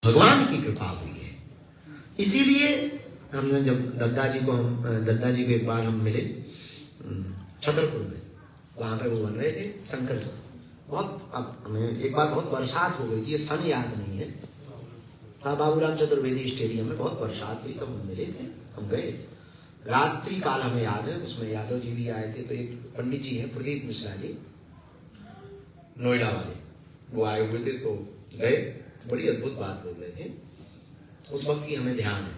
भगवान की कृपा हुई है। इसीलिए हमने जब दद्दा जी को एक बार हम मिले छतरपुर में, वहां पर वो बन रहे थे शंकर जी। बहुत अब हमें एक बार बहुत बरसात हो गई थी, ये सन याद नहीं है, बाबूराम चतुर्वेदी स्टेडियम में बहुत बरसात हुई, तब हम मिले थे। हम गए, रात्रि काल हमें याद है, उसमें यादव जी भी आए थे। तो एक पंडित जी है प्रदीप मिश्रा जी, नोएडा वाले, वो आए हुए थे। तो गए, बड़ी अद्भुत बात बोल रहे थे। उस वक्त की हमें ध्यान है,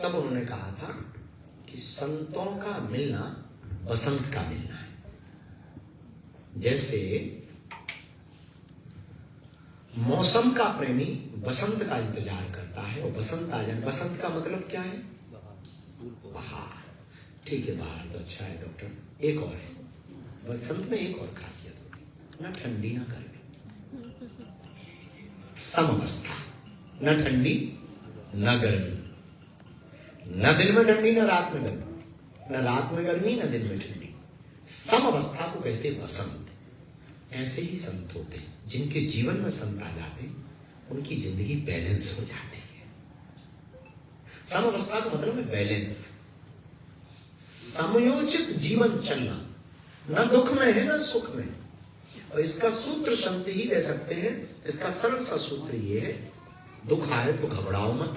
तब उन्होंने कहा था कि संतों का मिलना बसंत का मिलना है। जैसे मौसम का प्रेमी बसंत का इंतजार करता है, और बसंत आ जाए। बसंत का मतलब क्या है? बाहर। ठीक है, बाहर तो अच्छा है डॉक्टर। एक और है, बसंत में एक और खासियत होती है, न ठंडी न गर्मी, समअवस्था, न ठंडी न गर्मी, न दिन में ठंडी न रात में गर्मी, न रात में गर्मी न दिन में ठंडी, समअवस्था को कहते बसंत। ऐसे ही संत होते हैं, जिनके जीवन में संत आ जाते हैं, उनकी जिंदगी बैलेंस हो जाती है। समअवस्था का मतलब है बैलेंस, समयोचित जीवन चलना, न दुख में है न सुख में। और इसका सूत्र संत ही दे सकते हैं। इसका सरल सा सूत्र ये है, दुख आए तो घबराओ मत,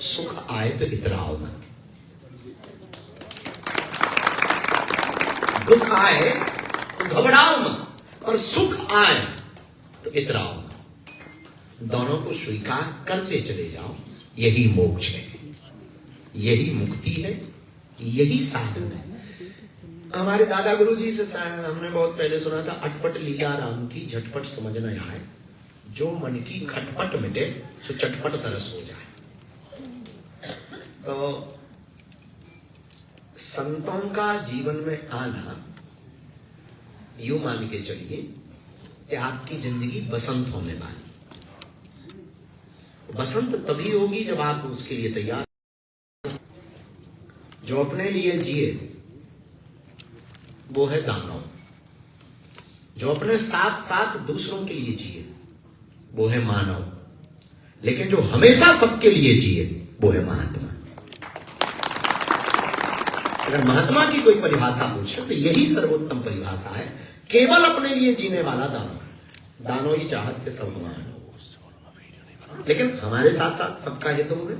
सुख आए तो इतराओ मत। दुख आए तो घबराओ मत, और सुख आए तो इतराओ मत। दोनों को स्वीकार करते चले जाओ, यही मोक्ष है, यही मुक्ति है, यही साधन है। हमारे दादा गुरु जी से हमने बहुत पहले सुना था, अटपट लीला राम की झटपट समझ न आए, जो मन की खटपट मिटे सो चटपट तरस हो जाए। तो संतों का जीवन में आना, यूं मान के चलिए कि आपकी जिंदगी बसंत होने वाली। बसंत तभी होगी जब आप उसके लिए तैयार। जो अपने लिए जिए वो है दानव, जो अपने साथ साथ दूसरों के लिए जिए वो है मानव, लेकिन जो हमेशा सबके लिए जिए वो है महात्मा। अगर महात्मा की कोई परिभाषा पूछे तो यही सर्वोत्तम परिभाषा है, केवल अपने लिए जीने वाला दानव। दानव ही चाहत के सब मान, लेकिन हमारे साथ साथ सबका हित हो गए,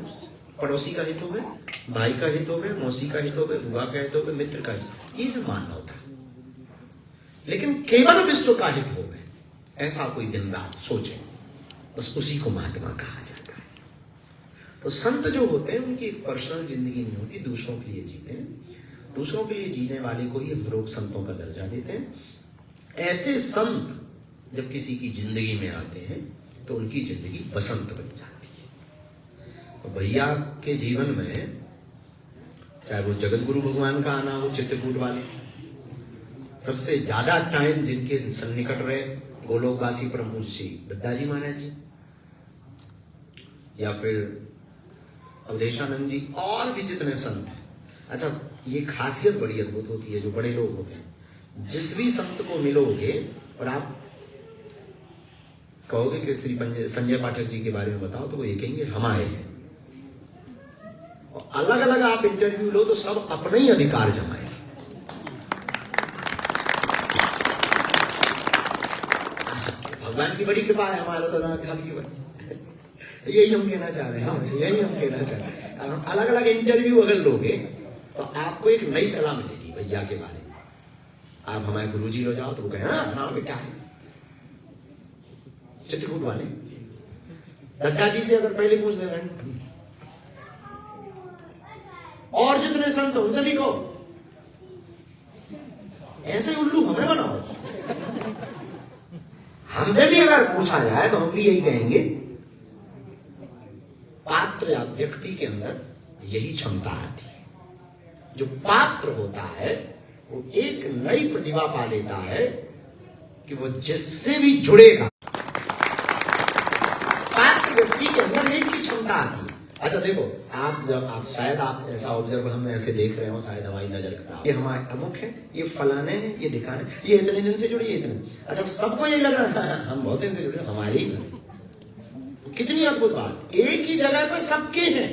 पड़ोसी का हित हो गए, भाई का हित हो गए, मौसी का हित हो गए, बुआ का हित हो गए, मित्र का हित, ये जो मानव था। लेकिन केवल विश्व का हित हो गए, ऐसा कोई दिन रात सोचे, बस उसी को महात्मा कहा जाता है। तो संत जो होते हैं उनकी एक पर्सनल जिंदगी नहीं होती, दूसरों के लिए जीते हैं। दूसरों के लिए जीने वाले को ही हम लोग संतों का दर्जा देते हैं। ऐसे संत जब किसी की जिंदगी में आते हैं तो उनकी जिंदगी बसंत बन जाती है। तो भैया के जीवन में, चाहे वो जगत गुरु भगवान का आना हो, चित्रकूट वाले, सबसे ज्यादा टाइम जिनके सन्निकट रहे गोलोकवासी परम पूज्य श्री दद्दा जी महाराज जी, या फिर अवधेशानंद जी, और भी जितने संत हैं। अच्छा, ये खासियत बड़ी अद्भुत होती है, जो बड़े लोग होते हैं, जिस भी संत को मिलोगे और आप कहोगे कि श्री संजय पाठक जी के बारे में बताओ, तो वो ये कहेंगे हम आए हैं। और अलग अलग आप इंटरव्यू लो तो सब अपने ही अधिकार जमाए। भगवान की बड़ी कृपा है, हमारा तो यही हम कहना चाह रहे हैं, यही हम कहना चाह रहे हैं। हम अलग अलग इंटरव्यू अगर लोगे तो आपको एक नई कला मिलेगी भैया के बारे में। आप हमारे गुरुजी हो जाओ तो वो कहे हाँ बेटा है। चित्रकूट वाले दद्दा जी से अगर पहले पूछ दे रहे, और जितने संत उनसे भी कहो, ऐसे उल्लू हमें बनाओ। हमसे भी अगर पूछा जाए तो हम भी यही कहेंगे, पात्र या व्यक्ति के अंदर यही क्षमता आती है। जो पात्र होता है वो एक नई प्रतिभा पा लेता है कि वो जिससे भी जुड़ेगा। पात्र व्यक्ति के अंदर एक ही क्षमता आती है। अच्छा देखो, आप जब आप शायद आप ऐसा ऑब्जर्व हम ऐसे देख रहे हो, शायद हमारी नजर खराब, ये हमारे अमुक है, ये फलाने हैं, ये ढिकाने, ये इतने दिन से जुड़े, ये इतने। अच्छा, सबको यही लग रहा है हम बहुत दिन से जुड़े, हमारे ही। कितनी अद्भुत बात, एक ही जगह पे सबके हैं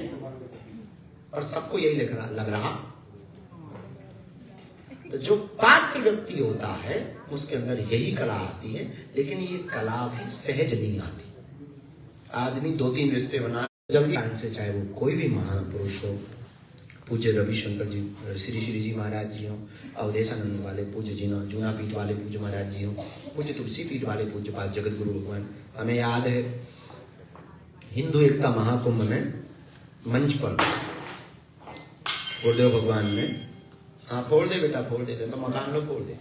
और सबको यही लग रहा। तो जो पात्र व्यक्ति होता है उसके अंदर यही कला आती है, लेकिन ये कला भी सहज नहीं आती। आदमी 2-3 रिश्ते बना जल्दी से, चाहे वो कोई भी महापुरुष हो, पूज्य रविशंकर जी, श्री श्री जी महाराज जी हो, अवधेशानंद वाले पूज्य जी हो, जूना पीठ वाले पूज्य महाराज जी हो, पूज्य तुलसी पीठ वाले पूज्य पाद जगत गुरु भगवान। हमें याद है हिंदू एकता महाकुंभ में मंच पर गुरुदेव भगवान ने, हाँ फोड़ दे बेटा फोड़ दे, तो मकान लो फोड़ दे,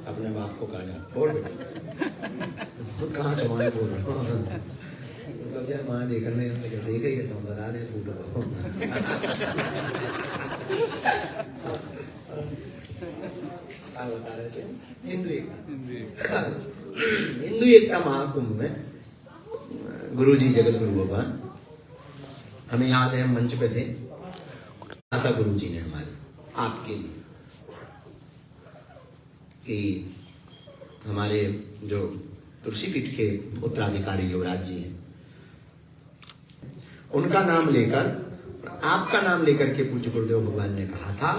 अपने बाप को कहा जा फोड़ बेटा, कहाँ से मारे फोड़ रहे सब जाए वहां देखने देखे ही तो बता दें फूटो बता रहे थे हिंदू एकता महाकुंभ में गुरु जी जगत गुरु भगवान, हमें याद है मंच पे थे, आता गुरु जी ने हमारे आपके लिए कि हमारे जो तुलसी पीठ के उत्तराधिकारी युवराज जी हैं, उनका नाम लेकर, आपका नाम लेकर के पूज्य गुरुदेव भगवान ने कहा था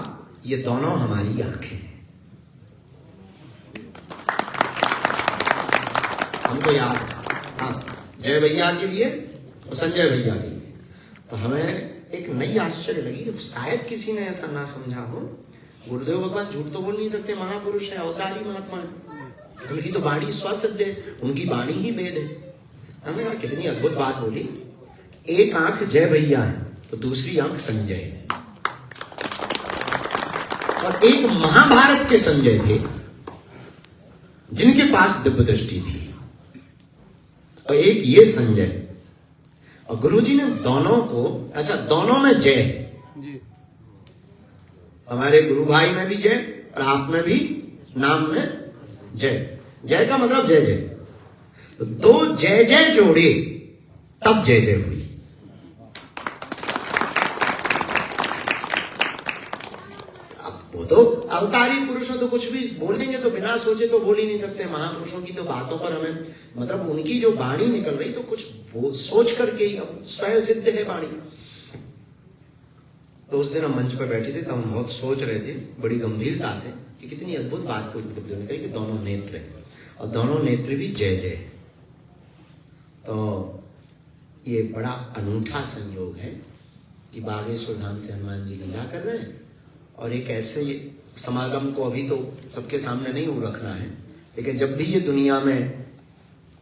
ये दोनों हमारी आंखें हैं। हमको याद है, जय भैया के लिए और संजय भैया के लिए, तो हमें एक नई आश्चर्य लगी, शायद किसी ने ऐसा ना समझा हो। गुरुदेव भगवान झूठ तो बोल नहीं सकते, महापुरुष है, अवतारी महात्मा है, उनकी तो वाणी स्वसिद्ध है, उनकी वाणी ही वेद है। हमें कहा कितनी अद्भुत बात बोली, एक आंख जय भैया है तो दूसरी आंख संजय है, और एक महाभारत के संजय थे जिनके पास दिव्य दृष्टि थी, और एक ये संजय। और गुरुजी ने दोनों को, अच्छा दोनों में जय जी, हमारे गुरु भाई में भी जय और आप में भी नाम में जय। जय का मतलब जय जय, तो दो जय जय जोड़े तब जय जय हुई। वो तो अवतारी पुरुष हो तो कुछ भी बोलेंगे तो बिना सोचे तो बोल ही नहीं सकते। महापुरुषों की तो बातों पर हमें, मतलब उनकी जो वाणी निकल रही तो कुछ सोच करके ही, स्वयं सिद्ध है वाणी। तो उस दिन हम मंच पर बैठे थे, तो हम बहुत सोच रहे थे बड़ी गंभीरता से कि कितनी अद्भुत बात को निकली कि दोनों नेत्र है और दोनों नेत्र भी जय जय। तो ये बड़ा अनूठा संयोग है कि बागेश्वर धाम से हनुमान जी लीला कर रहे हैं, और एक ऐसे समागम को अभी तो सबके सामने नहीं रखना है, लेकिन जब भी ये दुनिया में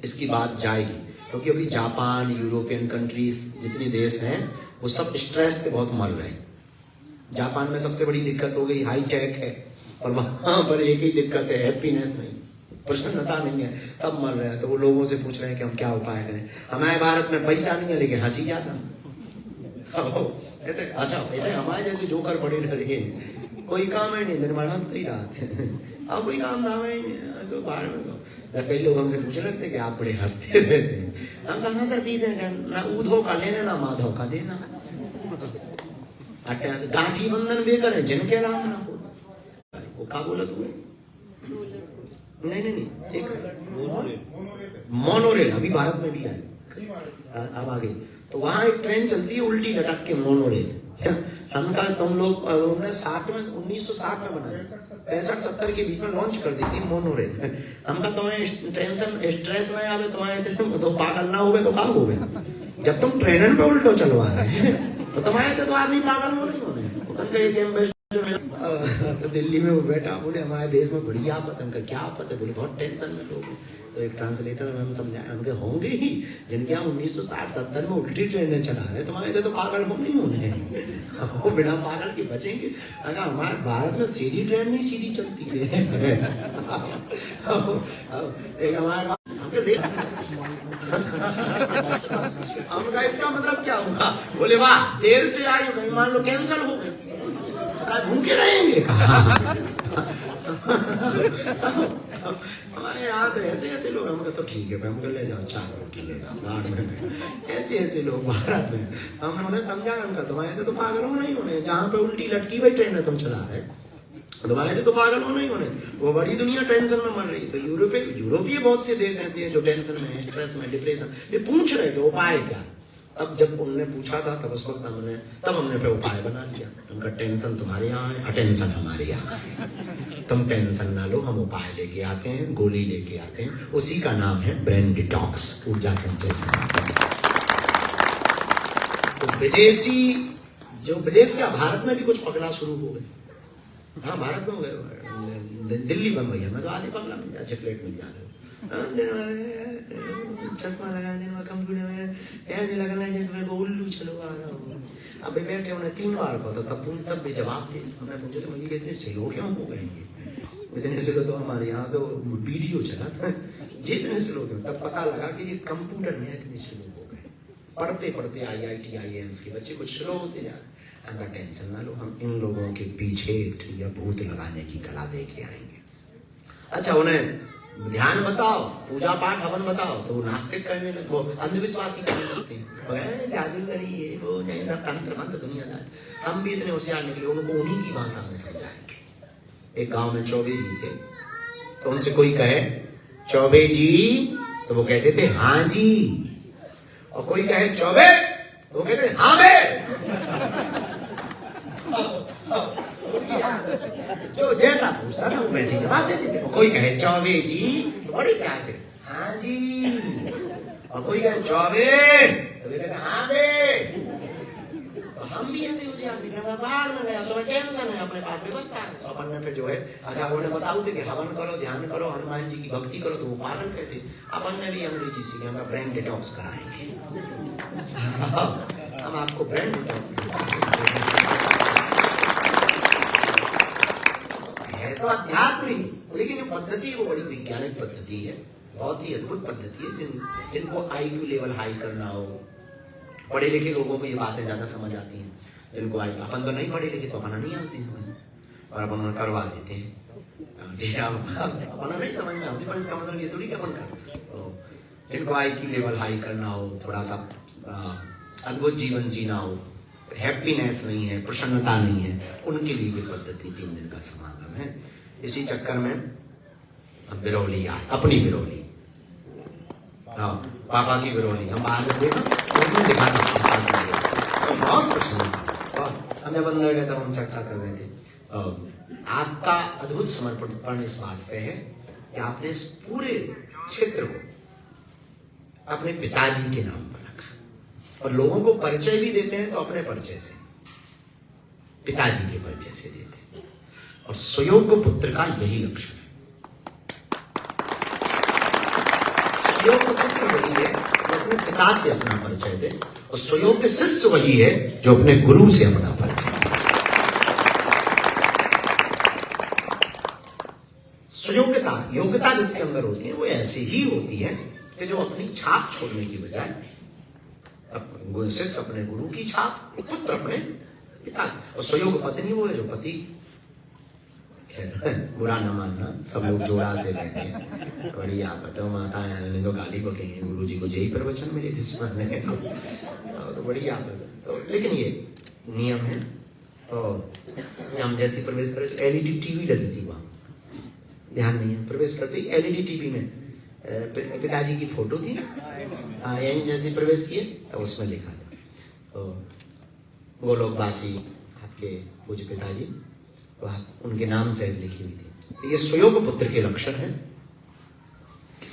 इसकी बात जाएगी, क्योंकि अभी जापान, यूरोपियन कंट्रीज जितने देश हैं वो सब स्ट्रेस से बहुत मर रहे हैं। जापान में सबसे बड़ी दिक्कत हो गई हाई टेक है, और वहां पर एक ही दिक्कत है, हैप्पीनेस नहीं, प्रसन्नता नहीं है, सब मर रहे हैं। तो वो लोगों से पूछ रहे हैं कि हम क्या उपाय करें। हमारे भारत में पैसा नहीं है लेकिन हंसी ज्यादा। अच्छा हमारे जैसे जोकर बड़े डरे, कोई काम है नहीं, दिन भर हंसते ही रहते, अब कोई काम धाम है नहीं। बाहर में कई लोग हमसे पूछने लगते कि आप बड़े हंसते रहते हैं। हम कहा सर प्लीज ना ऊधो का लेना ना माधव का देना, गांठी बंधन वे करें जिनके नाम ना हो। वो क्या बोला तुमने? नहीं, एक मोनोरेल अभी भारत में भी है, अब आ गई। तो वहां एक ट्रेन चलती है उल्टी लटक के, मोनोरेल। हम कहा तुम लोग 1960 में बना, 65-70 के बीच में लॉन्च कर दी थी मोनोरेल। हम कहा तुम्हें टेंशन स्ट्रेस नहीं आवे, तुम्हारे तो पागल ना हुए तो क्या हुए? जब तुम ट्रेन पे उल्टो चलवा रहे हैं तो तुम्हारे तो आदमी पागल हो रहे होने। दिल्ली में वो बैठा, बोले हमारे देश में बड़ी आफत। उनका क्या आफत है? बोले बहुत टेंशन में लोग। तो एक ट्रांसलेटर में हम समझाया, उनके होंगे ही जिनके यहाँ 1960-70 में उल्टी ट्रेनें चला रहे, तुम्हारे तो पागल हो नहीं होने, वो बिना पागल के बचेंगे। अगर हमारे भारत में सीधी ट्रेन नहीं सीधी चलती है। एक हमारे हमका इसका मतलब क्या हुआ? बोले वाह देर से आई, कहीं मान लो कैंसिल हो गए, भूखे रहेंगे। हमारे यहाँ तो ऐसे लोग, हमको तो ठीक है हमको ले जाओ 4 रोटी ले जाओ, ऐसे लोग भारत में। हमने उन्हें समझा, उनका तुम्हारे तो पागल हो नहीं होने, जहाँ पे उल्टी लटकी हुई ट्रेन तुम चला रहे दवाएं तो पागल होना ही होने, वो बड़ी दुनिया टेंशन में मर रही। तो यूरोपीय बहुत से देश ऐसे हैं जो टेंशन में, स्ट्रेस में, डिप्रेशन, ये पूछ रहे कि उपाय क्या। तब जब उनने पूछा था तब उस वक्त हमने पे उपाय बना लिया। उनका टेंशन तुम्हारे यहाँ है, अटेंशन हमारे यहाँ है। तुम टेंशन ना लो, हम उपाय लेके आते हैं, गोली लेके आते हैं, उसी का नाम है ब्रेन डिटॉक्स, ऊर्जा संचय से। तो विदेश क्या, भारत में भी कुछ पगला शुरू हो गए। हाँ, भारत में हो गए, दिल्ली बन गई है। मैं तो आधी पगला मिल जा, चॉकलेट मिल जा रहे हो, चश्मा लगा देना, कंप्यूटर में ऐसे लगना है जैसे मेरे को उल्लू चलो आ रहा हूँ। अब बैठे उन्हें 3 बार पता, तब भी जवाब थे। हमने पूछा तो मुझे इतने स्लो क्यों हो गए, इतने स्लो तो हमारे यहाँ तो वीडियो चला था, जितने स्लो क्यों। तब पता लगा कि ये कंप्यूटर में इतने स्लो हो गए। पढ़ते पढ़ते IIT IIMs के बच्चे कुछ स्लो होते जा रहे। हमका टेंशन ना लो, हम इन लोगों के पीछे या भूत लगाने की कला दे के आएंगे। अच्छा, उन्हें ध्यान बताओ, पूजा पाठ हवन बताओ तो वो नास्तिक करने लगे, वो अंधविश्वासी करने लगते हैं, जादूगरी है वो, नहीं सब तंत्र मंत्र दुनियादार। हम भी इतने होशियार निकले, उनको उन्हीं की भाषा में समझाएंगे। एक गांव में चौबे जी थे, तो उनसे कोई कहे चौबे जी, तो वो कहते थे हाँ जी, और कोई कहे चौबे, तो वो कहते थे हाँ बे। जो जैसा पूछता था वो वैसे जवाब देते थे। कोई कहे चौबे जी, बड़ी प्यार से हाँ जी, और कोई कहे चौबे, तो वे कहते हाँ बे। तो हम भी ऐसे होशियार निकले, बाहर में गया तो टेंशन है, अपने पास व्यवस्था है। तो अपन ने फिर जो है, अच्छा उन्हें बताओ थे कि हवन करो, ध्यान करो, हनुमान जी की भक्ति करो, तो वो पालन करते। अपन ने भी अंग्रेजी सीखे, हम ब्रेन डिटॉक्स कराएंगे। हम आपको ब्रेन डिटॉक्स है तो अध्यात्म ही, लेकिन जो पद्धति है वो बड़ी वैज्ञानिक पद्धति है, बहुत ही अद्भुत पद्धति है। जिनको IQ लेवल हाई करना हो, पढ़े लिखे लोगों को ये बातें ज्यादा समझ आती हैं। जिनको अपन तो नहीं पढ़े लिखे, तो अपना नहीं आती समझ, और अपन करवा देते हैं, अपना नहीं समझ में आती, पर इसका मतलब ये थोड़ी कि अपन कर। जिनको IQ लेवल हाई करना हो, थोड़ा सा अद्भुत जीवन जीना हो, हैप्पीनेस नहीं है, प्रसन्नता नहीं है, उनके लिए ये पद्धति 3 दिन का समागम है। इसी चक्कर में बिरौली आए, अपनी बिरौली, हाँ पापा की बिरौली। हम बाहर में देखा उसमें दिखा था, बहुत प्रसन्न था। हम जब अंदर गए तब हम चर्चा कर रहे थे। आपका अद्भुत समर्पण इस बात पे है कि आपने इस पूरे क्षेत्र को अपने पिताजी के नाम पर रखा, और लोगों को परिचय भी देते हैं तो अपने परिचय से, पिताजी के परिचय से देते हैं। और सुयोग्य पुत्र का यही लक्षण है। सुयोग्य पुत्र वही है जो अपने पिता से अपना परिचय दे, और सुयोग्य शिष्य वही है जो अपने गुरु से अपना परिचय दे। सुयोग्यता, योग्यता जिसके अंदर होती है वो ऐसी ही होती है कि जो अपनी छाप छोड़ने की बजाय शिष्य अपने गुरु की छाप, पुत्र अपने पिता। और सुयोग पत्नी वो है जो पति, बुरा न मानना, सब लोग जोड़ा से बैठे, बड़ी आफत माता है, तो गाली बकेंगे, गुरु जी को यही प्रवचन मिले थे सुनने को, तो बड़ी आफत। तो लेकिन ये नियम है। और हम जैसे प्रवेश करे तो LED TV लगी थी वहां, ध्यान नहीं है, प्रवेश करते ही LED TV में पिताजी की फोटो थी, यहीं जैसे प्रवेश किए तो उसमें लिखा था, तो वो लोकवासी आपके पूज्य पिताजी, उनके नाम से लिखी हुई थी। ये सुयोग पुत्र के लक्षण है,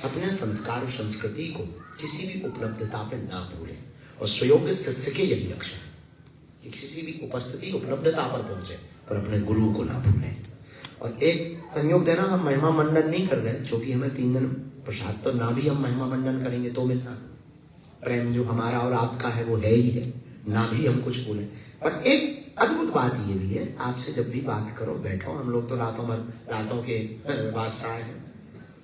अपने संस्कार और संस्कृति को किसी भी उपलब्धता पे ना भूलें। और सुयोग शिष्य के यही लक्षण है कि किसी भी उपस्थिति उपलब्धता पर पहुंचे और अपने गुरु को ना भूलें। और एक संयोग देना, हम महिमा मंडन नहीं कर रहे, क्योंकि हमें 3 दिन प्रसाद तो ना भी हम महिमा मंडन करेंगे तो मिलना, प्रेम जो हमारा और आपका है वो है ही है, ना भी हम कुछ बोले। पर एक अद्भुत बात ये भी है, आपसे जब भी बात करो बैठो, हम लोग तो रातों के बादशाह हैं,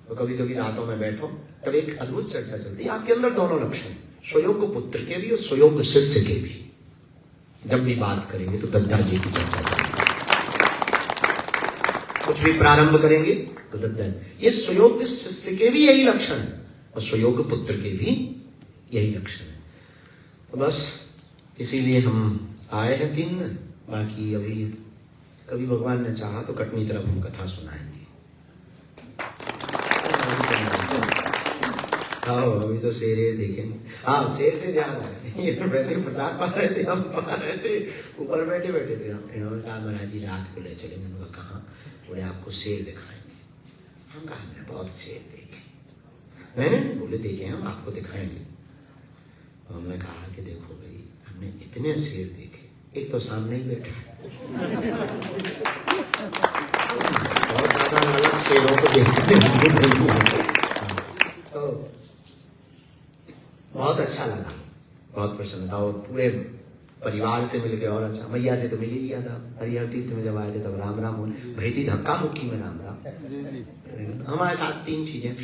तो कभी कभी रातों में बैठो, तब एक अद्भुत चर्चा चलती है। आपके अंदर दोनों लक्षण, सुयोग पुत्र के भी और सुयोग शिष्य के भी। जब भी बात करेंगे तो दद्दा जी की चर्चा करेंगे, कुछ भी प्रारंभ करेंगे तो दद्दा, ये सुयोग शिष्य के भी यही लक्षण है और सुयोग पुत्र के भी यही लक्षण है। तो बस इसीलिए हम आए हैं 3 दिन, बाकी अभी कभी भगवान ने चाहा तो कटनी तरफ हम कथा सुनाएंगे। हाँ अभी तो शेर देखेंगे। हाँ शेर से ज्यादा है। ये बैठे प्रसाद पा रहे थे, हम पा रहे थे, ऊपर बैठे बैठे थे। इन्होंने कहा महाराज जी रात को ले चले। मैंने कहा कहाँ? बोले आपको शेर दिखाएंगे। हम कहा हमने बहुत शेर देखे। मैंने बोले देखे हम आपको दिखाएंगे। तो हमने कहा कि देखो भाई हमने इतने शेर देखे, एक तो सामने ही बैठा है। बहुत ज्यादा अलग शेरों को देखते तो बहुत अच्छा लगा, बहुत प्रसन्नता। और पूरे परिवार से मिल के और अच्छा। मैया से तो मिल ही लिया था हरिहर तीर्थ में जब आए थे, तब राम राम बोले। भई थी धक्का मुक्की में राम राम। हमारे साथ 3 चीजें